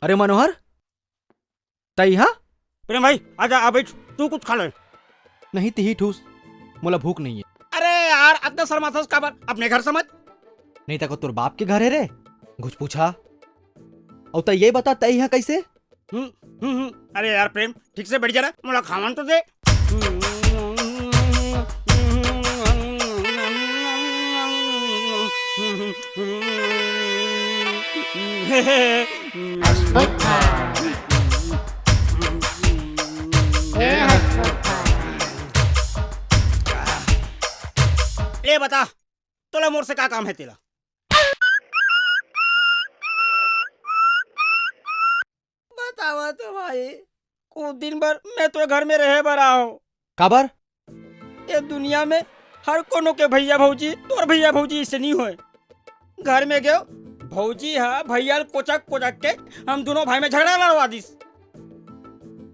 अरे मनोहर, तई हा प्रेम भाई आजा आ बैठ, तू कुछ खा ले। नहीं तिही ठूस, मोला भूख नहीं है। अरे यार अतना शर्माथस का बार अपने घर समझ। नहीं तको तोर बाप के घर है रे, कुछ पूछा। और तई ये बता तई हा कैसे? अरे यार प्रेम ठीक से बैठ जा रहा, मोला खावन तो दे। ए बता तोला मोर से का काम है तेरा? बतावा तो भाई, कुछ दिन भर मैं तो घर में रहे बरा हूँ। काबर? ये दुनिया में हर कोनो के भैया भौजी तोर भैया भौजी इससे नहीं होए। घर में गयो भौजी है भैया कोचक कोचक के हम दोनों भाई में झगड़ा लड़वा दिस।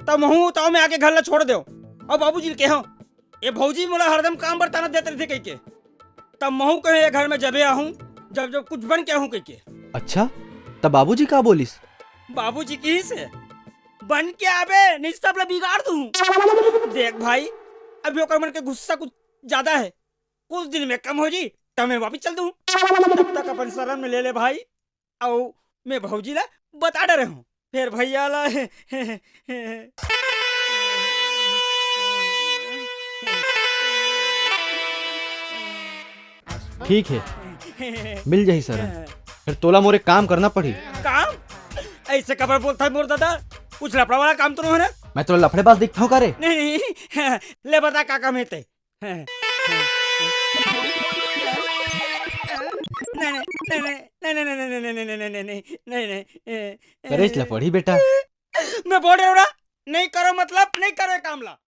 तब महू ताऊ में आके घर ला छोड़ दो और बाबूजी के हो ये भौजी मोला हरदम काम बर्ताना देते रहे कह के। तब महू कहे ये घर में जबे आहूं जब जब कुछ बन के आहूं कह के। अच्छा तब बाबूजी का बोलिस? बाबूजी की से बन के आवे नहीं सब ला बिगाड़ दूं। देख भाई अभी ओकर मन के गुस्सा कुछ ज्यादा है, कुछ दिन में कम हो जी तब मैं वापिस चल दूं। तब तक अपन शरण में ले ले भाई। और मैं भौजी ला बता डरे हूँ फिर भैया ला। ठीक है मिल जाही शरण, फिर तोला मोरे काम करना पड़ी। काम ऐसे कबर बोलता है मोर दादा, कुछ लफड़ा वाला काम तो नहीं है ना? मैं तोला लफड़ेबाज दिखता हूँ का रे? नहीं ले बता का काम है ते। करेच ला पड़ी बेटा। मैं बोल रहा हूँ ना नहीं करो मतलब नहीं करो काम ला।